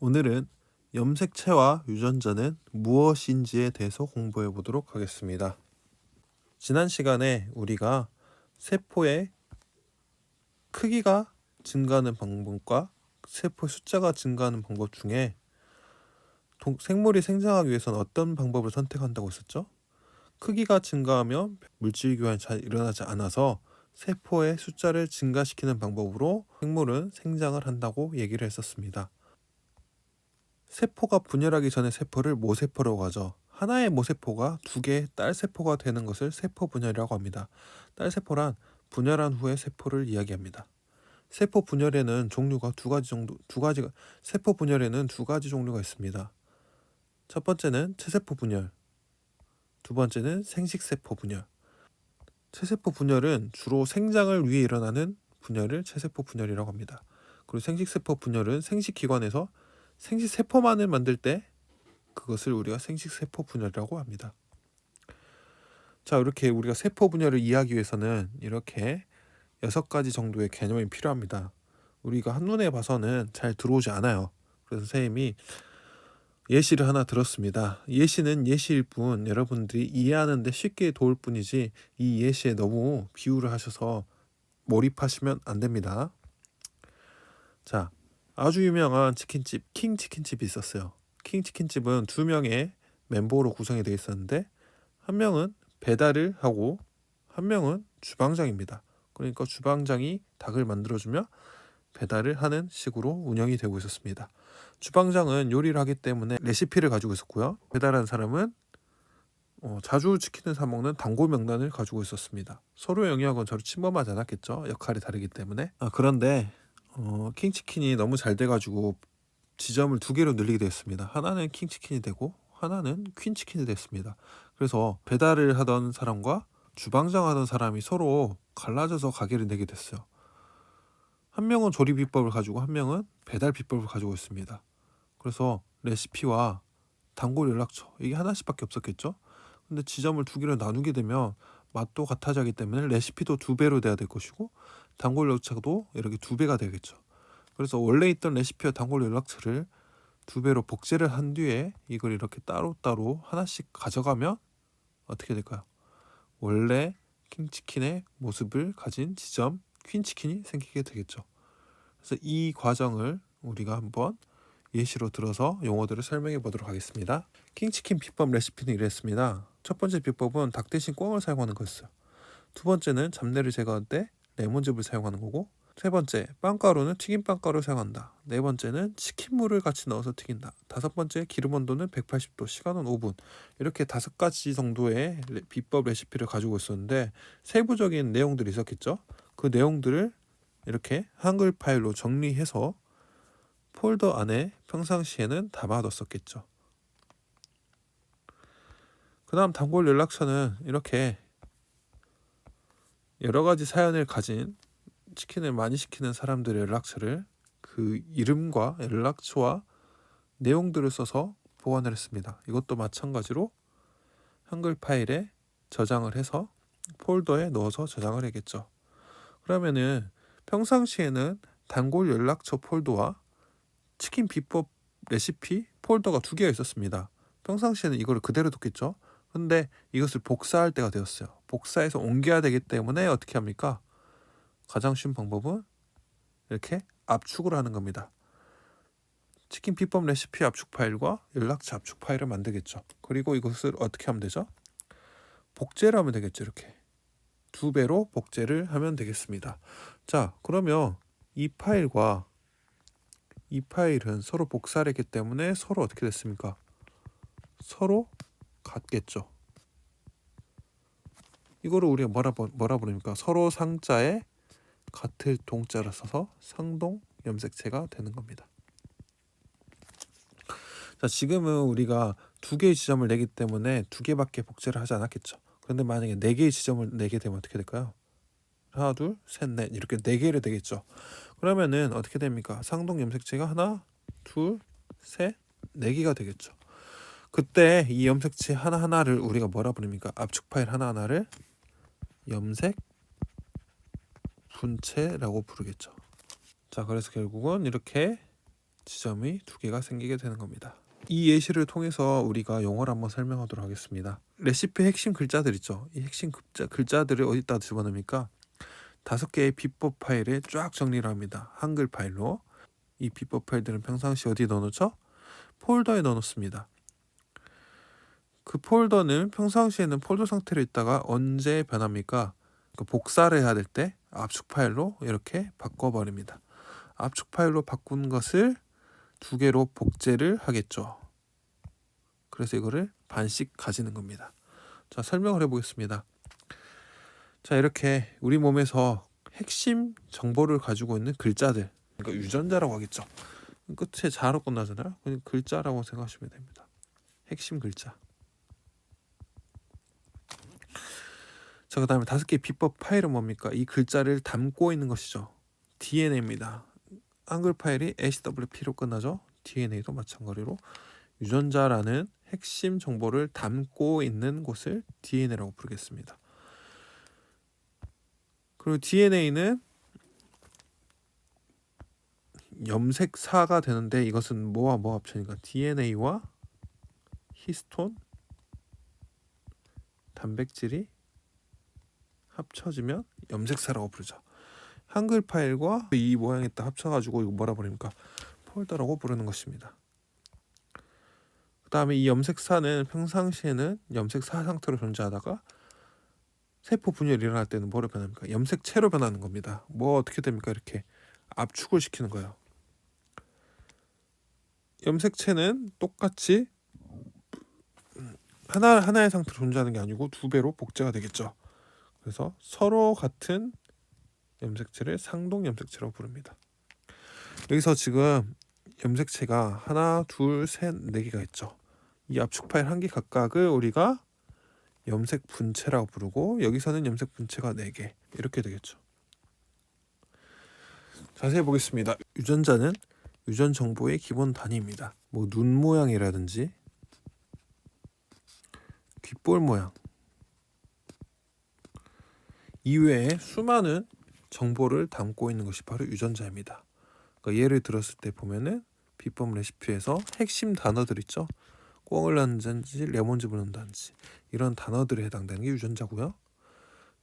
오늘은 염색체와 유전자는 무엇인지에 대해서 공부해 보도록 하겠습니다. 지난 시간에 우리가 세포의 크기가 증가하는 방법과 세포 숫자가 증가하는 방법 중에 생물이 생장하기 위해서는 어떤 방법을 선택한다고 했었죠? 크기가 증가하면 물질 교환이 잘 일어나지 않아서 세포의 숫자를 증가시키는 방법으로 생물은 생장을 한다고 얘기를 했었습니다. 세포가 분열하기 전에 세포를 모세포라고 하죠. 하나의 모세포가 두 개의 딸세포가 되는 것을 세포 분열이라고 합니다. 딸세포란 분열한 후의 세포를 이야기합니다. 세포 분열에는 종류가 세포 분열에는 두 가지 종류가 있습니다. 첫 번째는 체세포 분열, 두 번째는 생식세포 분열. 체세포 분열은 주로 생장을 위해 일어나는 분열을 체세포 분열이라고 합니다. 그리고 생식세포 분열은 생식기관에서 생식세포만을 만들 때 그것을 우리가 생식세포 분열이라고 합니다. 자, 이렇게 우리가 세포 분열을 이해하기 위해서는 이렇게 6가지 정도의 개념이 필요합니다. 우리가 한눈에 봐서는 잘 들어오지 않아요. 그래서 선생님이 예시를 하나 들었습니다. 예시는 예시일 뿐 여러분들이 이해하는 데 쉽게 도울 뿐이지 이 예시에 너무 비유를 하셔서 몰입하시면 안 됩니다. 자, 아주 유명한 치킨집 킹치킨집이 있었어요. 킹치킨집은 2명의 멤버로 구성이 되어 있었는데 한 명은 배달을 하고 한 명은 주방장입니다. 그러니까 주방장이 닭을 만들어주며 배달을 하는 식으로 운영이 되고 있었습니다. 주방장은 요리를 하기 때문에 레시피를 가지고 있었고요. 배달하는 사람은 자주 치킨을 사 먹는 단골 명단을 가지고 있었습니다. 서로의 영역은 서로 침범하지 않았겠죠. 역할이 다르기 때문에. 그런데 킹치킨이 너무 잘 돼가지고 지점을 2개로 늘리게 됐습니다. 하나는 킹치킨이 되고 하나는 퀸치킨이 됐습니다. 그래서 배달을 하던 사람과 주방장 하던 사람이 서로 갈라져서 가게를 내게 됐어요. 한 명은 조리 비법을 가지고 한 명은 배달 비법을 가지고 있습니다. 그래서 레시피와 단골 연락처 이게 하나씩밖에 없었겠죠. 근데 지점을 2개로 나누게 되면 맛도 같아지기 하기 때문에 레시피도 2배로 돼야 될 것이고 단골 연락처도 이렇게 2배가 되겠죠. 그래서 원래 있던 레시피와 단골 연락처를 2배로 복제를 한 뒤에 이걸 이렇게 따로따로 하나씩 가져가면 어떻게 될까요? 원래 킹치킨의 모습을 가진 지점 퀸치킨이 생기게 되겠죠. 그래서 이 과정을 우리가 한번 예시로 들어서 용어들을 설명해 보도록 하겠습니다. 킹치킨 비법 레시피는 이랬습니다. 첫 번째 비법은 닭 대신 꿩을 사용하는 거였어요. 두 번째는 잡내를 제거할 때 레몬즙을 사용하는 거고, 세 번째 빵가루는 튀김 빵가루를 사용한다. 네 번째는 치킨물을 같이 넣어서 튀긴다. 다섯 번째 기름 온도는 180도, 시간은 5분. 이렇게 5가지 정도의 비법 레시피를 가지고 있었는데 세부적인 내용들이 있었겠죠. 그 내용들을 이렇게 한글 파일로 정리해서 폴더 안에 평상시에는 담아뒀었겠죠. 그 다음 단골 연락처는 이렇게 여러가지 사연을 가진 치킨을 많이 시키는 사람들의 연락처를 그 이름과 연락처와 내용들을 써서 보관을 했습니다. 이것도 마찬가지로 한글 파일에 저장을 해서 폴더에 넣어서 저장을 하겠죠. 그러면은 평상시에는 단골 연락처 폴더와 치킨 비법 레시피 폴더가 2개가 있었습니다. 평상시에는 이걸 그대로 뒀겠죠. 근데 이것을 복사할 때가 되었어요. 복사해서 옮겨야 되기 때문에 어떻게 합니까? 가장 쉬운 방법은 이렇게 압축을 하는 겁니다. 치킨 비법 레시피 압축 파일과 연락처 압축 파일을 만들겠죠. 그리고 이것을 어떻게 하면 되죠? 복제를 하면 되겠죠. 이렇게 2배로 복제를 하면 되겠습니다. 자, 그러면 이 파일과 이 파일은 서로 복사를 했기 때문에 서로 어떻게 됐습니까? 서로 같겠죠. 이거를 우리가 뭐라 부릅니까? 서로 상자에 같을 동자를 써서 상동 염색체가 되는 겁니다. 자, 지금은 우리가 2개의 지점을 내기 때문에 2개밖에 복제를 하지 않았겠죠. 그런데 만약에 4개의 지점을 내게 되면 어떻게 될까요? 하나, 둘, 셋, 넷 이렇게 4개를 되겠죠. 그러면은 어떻게 됩니까? 상동 염색체가 하나, 둘, 셋, 4개가 되겠죠. 그때 이 염색체 하나하나를 우리가 뭐라 부릅니까? 압축 파일 하나하나를 염색 분체라고 부르겠죠. 자, 그래서 결국은 이렇게 지점이 두 개가 생기게 되는 겁니다. 이 예시를 통해서 우리가 용어를 한번 설명하도록 하겠습니다. 레시피 핵심 글자들 있죠. 이 핵심 글자들을 어디다 집어넣습니까? 5개의 비법 파일에 쫙 정리를 합니다. 한글 파일로. 이 비법 파일들은 평상시 어디에 넣어놓죠? 폴더에 넣어놓습니다. 그 폴더는 평상시에는 폴더 상태로 있다가 언제 변합니까? 복사를 해야 될 때 압축 파일로 이렇게 바꿔버립니다. 압축 파일로 바꾼 것을 2개로 복제를 하겠죠. 그래서 이거를 반씩 가지는 겁니다. 자, 설명을 해보겠습니다. 자, 이렇게 우리 몸에서 핵심 정보를 가지고 있는 글자들, 그러니까 유전자라고 하겠죠. 끝에 자로 끝나잖아요. 그냥 글자라고 생각하시면 됩니다. 핵심 글자. 자, 그 다음에 5개의 비법 파일은 뭡니까? 이 글자를 담고 있는 것이죠. DNA입니다. 한글 파일이 HWP로 끝나죠. DNA도 마찬가지로 유전자라는 핵심 정보를 담고 있는 곳을 DNA라고 부르겠습니다. 그리고 DNA는 염색사가 되는데 이것은 뭐와 뭐 합쳐니까 DNA와 히스톤 단백질이 합쳐지면 염색사라고 부르죠. 한글 파일과 이 모양이 딱 합쳐가지고 이거 뭐라 부릅니까? 폴더라고 부르는 것입니다. 그 다음에 이 염색사는 평상시에는 염색사 상태로 존재하다가 세포 분열이 일어날 때는 뭐로 변합니까? 염색체로 변하는 겁니다. 뭐 어떻게 됩니까? 이렇게 압축을 시키는 거예요. 염색체는 똑같이 하나의 상태로 존재하는 게 아니고 2배로 복제가 되겠죠. 그래서 서로 같은 염색체를 상동 염색체라고 부릅니다. 여기서 지금 염색체가 하나, 둘, 셋, 4개가 있죠. 이 압축 파일 1개 각각을 우리가 염색 분체라고 부르고 여기서는 염색 분체가 4개 이렇게 되겠죠. 자세히 보겠습니다. 유전자는 유전 정보의 기본 단위입니다. 뭐 눈 모양이라든지 귓볼 모양 이외에 수많은 정보를 담고 있는 것이 바로 유전자입니다. 그러니까 예를 들었을 때 보면은 비법 레시피에서 핵심 단어들 있죠. 꿩을 넣는다든지 레몬즙을 넣는다든지 이런 단어들에 해당되는 게 유전자고요.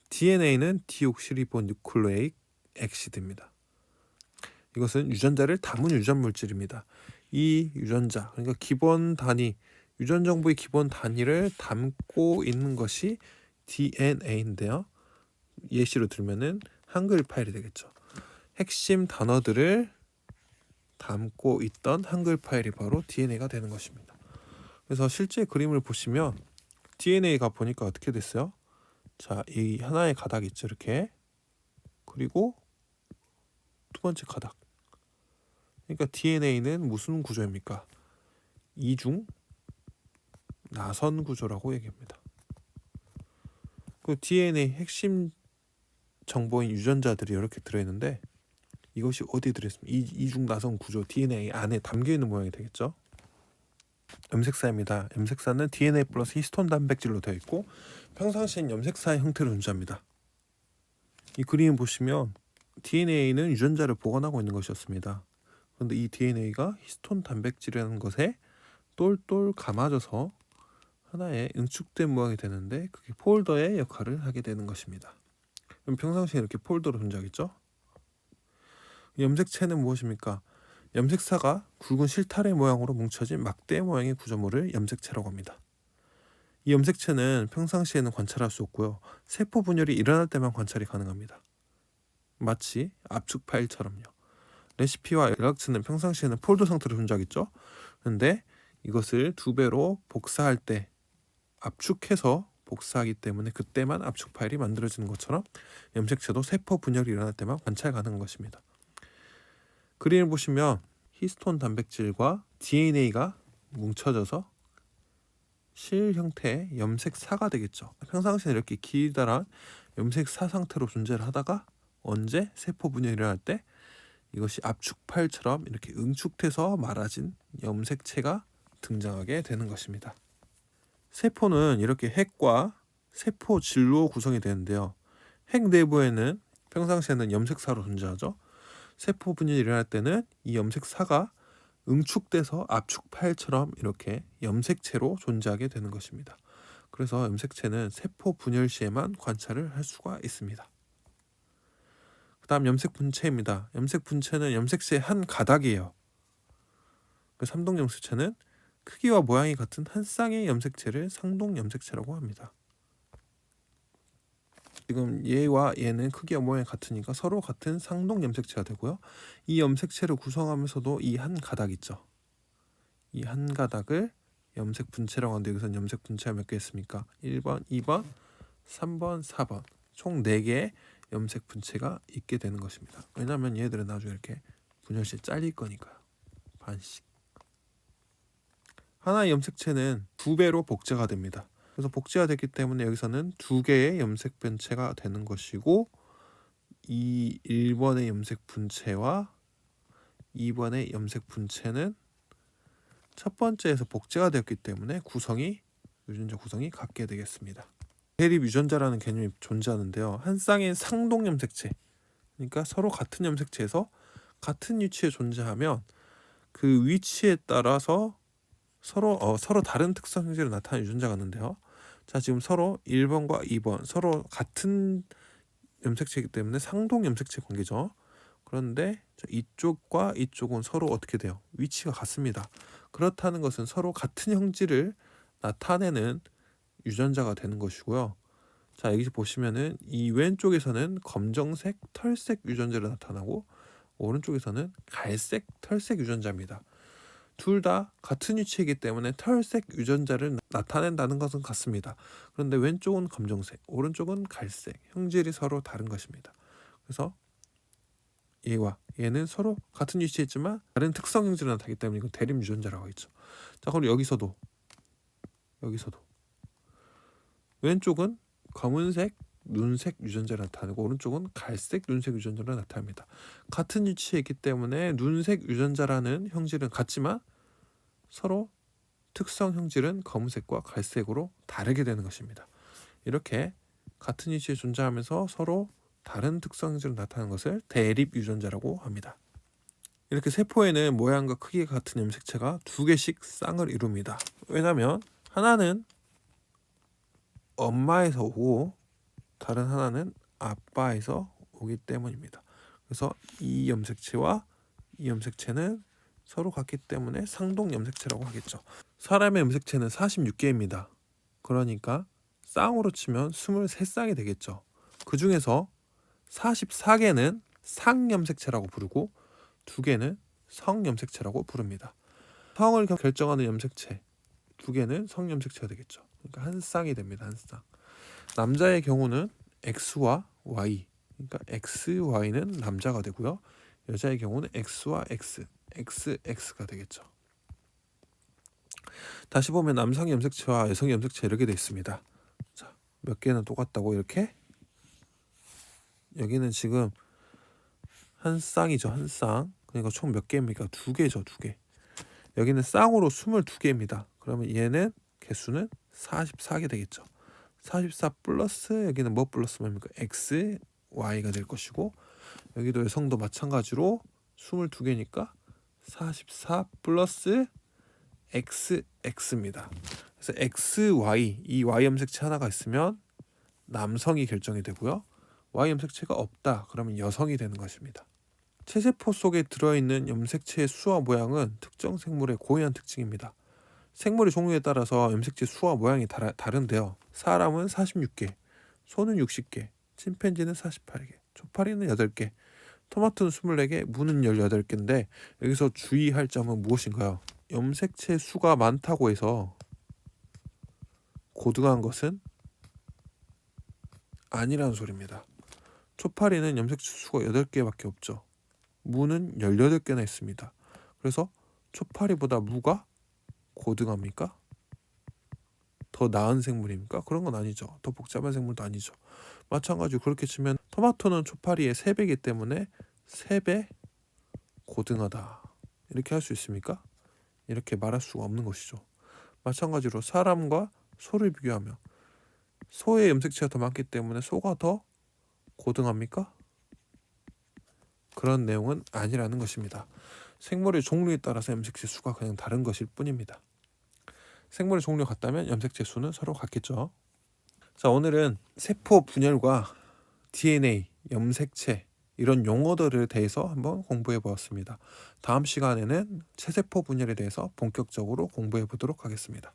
DNA는 디옥시리보뉴클레이크 엑시드입니다. 이것은 유전자를 담은 유전 물질입니다. 이 유전자, 그러니까 기본 단위, 유전 정보의 기본 단위를 담고 있는 것이 DNA인데요. 예시로 들면은 한글 파일이 되겠죠. 핵심 단어들을 담고 있던 한글 파일이 바로 DNA가 되는 것입니다. 그래서 실제 그림을 보시면 DNA가 보니까 어떻게 됐어요? 자, 이 하나의 가닥 있죠, 이렇게. 그리고 2번째 가닥. 그러니까 DNA는 무슨 구조입니까? 이중 나선 구조라고 얘기합니다. 그 DNA 핵심 정보인 유전자들이 이렇게 들어있는데 이것이 어디에 들어있습니까? 이중 나선 구조 DNA 안에 담겨있는 모양이 되겠죠. 염색사입니다. 염색사는 DNA 플러스 히스톤 단백질로 되어 있고 평상시엔 염색사의 형태로 존재합니다. 이 그림 보시면 DNA는 유전자를 보관하고 있는 것이었습니다. 그런데 이 DNA가 히스톤 단백질이라는 것에 똘똘 감아져서 하나의 응축된 모양이 되는데 그게 폴더의 역할을 하게 되는 것입니다. 그럼 평상시에 이렇게 폴더로 존재하겠죠? 염색체는 무엇입니까? 염색사가 굵은 실타래 모양으로 뭉쳐진 막대 모양의 구조물을 염색체라고 합니다. 이 염색체는 평상시에는 관찰할 수 없고요. 세포 분열이 일어날 때만 관찰이 가능합니다. 마치 압축 파일처럼요. 레시피와 연락처는 평상시에는 폴더 상태로 존재하겠죠. 그런데 이것을 2배로 복사할 때 압축해서 복사하기 때문에 그때만 압축 파일이 만들어지는 것처럼 염색체도 세포 분열이 일어날 때만 관찰 가능한 것입니다. 그림을 보시면 히스톤 단백질과 DNA가 뭉쳐져서 실 형태의 염색사가 되겠죠. 평상시에는 이렇게 기다란 염색사 상태로 존재를 하다가 언제 세포 분열이 일어날 때 이것이 압축 파일처럼 이렇게 응축돼서 말아진 염색체가 등장하게 되는 것입니다. 세포는 이렇게 핵과 세포 질로 구성이 되는데요. 핵 내부에는 평상시에는 염색사로 존재하죠. 세포 분열이 일어날 때는 이 염색사가 응축돼서 압축 파일처럼 이렇게 염색체로 존재하게 되는 것입니다. 그래서 염색체는 세포 분열 시에만 관찰을 할 수가 있습니다. 그 다음 염색 분체입니다. 염색 분체는 염색체의 한 가닥이에요. 그 삼동 염색체는 크기와 모양이 같은 한 쌍의 염색체를 상동 염색체라고 합니다. 지금 얘와 얘는 크기와 모양이 같으니까 서로 같은 상동 염색체가 되고요. 이 염색체를 구성하면서도 이 한 가닥 있죠. 이 한 가닥을 염색 분체라고 하는데 여기서는 염색 분체가 몇 개 있습니까? 1번, 2번, 3번, 4번 총 4개의 염색 분체가 있게 되는 것입니다. 왜냐하면 얘들은 나중에 이렇게 분열 시에 잘릴 거니까요. 반씩. 하나의 염색체는 2배로 복제가 됩니다. 그래서 복제가 됐기 때문에 여기서는 2개의 염색 분체가 되는 것이고 이 1번의 염색 분체와 2번의 염색 분체는 첫 번째에서 복제가 되었기 때문에 유전자 구성이 같게 되겠습니다. 대립 유전자라는 개념이 존재하는데요. 한 쌍의 상동 염색체, 그러니까 서로 같은 염색체에서 같은 위치에 존재하면 그 위치에 따라서 서로 다른 특성 형질을 나타내는 유전자가 있는데요. 자, 지금 서로 1번과 2번 서로 같은 염색체이기 때문에 상동 염색체 관계죠. 그런데 이쪽과 이쪽은 서로 어떻게 돼요? 위치가 같습니다. 그렇다는 것은 서로 같은 형질을 나타내는 유전자가 되는 것이고요. 자, 여기 보시면은 이 왼쪽에서는 검정색, 털색 유전자를 나타나고 오른쪽에서는 갈색, 털색 유전자입니다. 둘 다 같은 위치이기 때문에 털색 유전자를 나타낸다는 것은 같습니다. 그런데 왼쪽은 검정색, 오른쪽은 갈색, 형질이 서로 다른 것입니다. 그래서 얘와 얘는 서로 같은 위치에 있지만 다른 특성 형질을 나타내기 때문에 이건 대립 유전자라고 했죠. 자, 그럼 여기서도 왼쪽은 검은색, 눈색 유전자를 나타내고 오른쪽은 갈색, 눈색 유전자를 나타냅니다. 같은 위치에 있기 때문에 눈색 유전자라는 형질은 같지만 서로 특성 형질은 검은색과 갈색으로 다르게 되는 것입니다. 이렇게 같은 위치에 존재하면서 서로 다른 특성 형질을 나타내는 것을 대립 유전자라고 합니다. 이렇게 세포에는 모양과 크기가 같은 염색체가 2개씩 쌍을 이룹니다. 왜냐하면 하나는 엄마에서 오고 다른 하나는 아빠에서 오기 때문입니다. 그래서 이 염색체와 이 염색체는 서로 같기 때문에 상동 염색체라고 하겠죠. 사람의 염색체는 46개입니다. 그러니까 쌍으로 치면 23쌍이 되겠죠. 그 중에서 44개는 상염색체라고 부르고 2개는 성염색체라고 부릅니다. 성을 결정하는 염색체 2개는 성염색체가 되겠죠. 그러니까 한 쌍이 됩니다. 한 쌍. 남자의 경우는 X와 Y, 그러니까 XY는 남자가 되고요. 여자의 경우는 X와 X, XX가 되겠죠. 다시 보면 남성 염색체와 여성 염색체 이렇게 되어 있습니다. 자, 몇 개는 똑같다고 이렇게. 여기는 지금 한 쌍이죠, 한 쌍. 그러니까 총 몇 개입니까? 2개죠, 2개. 여기는 쌍으로 22개입니다. 그러면 얘는 개수는 44개 되겠죠. 44 플러스 여기는 뭐 플러스 뭡니까? X, Y가 될 것이고 여기도 여성도 마찬가지로 22개니까 44 플러스 XX입니다. 그래서 XY, 이 Y 염색체 하나가 있으면 남성이 결정이 되고요. Y 염색체가 없다 그러면 여성이 되는 것입니다. 체세포 속에 들어있는 염색체의 수와 모양은 특정 생물의 고유한 특징입니다. 생물의 종류에 따라서 염색체 수와 모양이 다른데요. 사람은 46개, 소는 60개, 침팬지는 48개, 초파리는 8개, 토마토는 24개, 무는 18개인데 여기서 주의할 점은 무엇인가요? 염색체 수가 많다고 해서 고등한 것은 아니라는 소리입니다. 초파리는 염색체 수가 8개밖에 없죠. 무는 18개나 있습니다. 그래서 초파리보다 무가 고등합니까? 더 나은 생물입니까? 그런 건 아니죠. 더 복잡한 생물도 아니죠. 마찬가지로 그렇게 치면 토마토는 초파리의 3배이기 때문에 3배 고등하다. 이렇게 할 수 있습니까? 이렇게 말할 수가 없는 것이죠. 마찬가지로 사람과 소를 비교하면 소의 염색체가 더 많기 때문에 소가 더 고등합니까? 그런 내용은 아니라는 것입니다. 생물의 종류에 따라서 염색체 수가 그냥 다른 것일 뿐입니다. 생물의 종류가 같다면 염색체 수는 서로 같겠죠. 자, 오늘은 세포 분열과 DNA, 염색체 이런 용어들에 대해서 한번 공부해 보았습니다. 다음 시간에는 체세포 분열에 대해서 본격적으로 공부해 보도록 하겠습니다.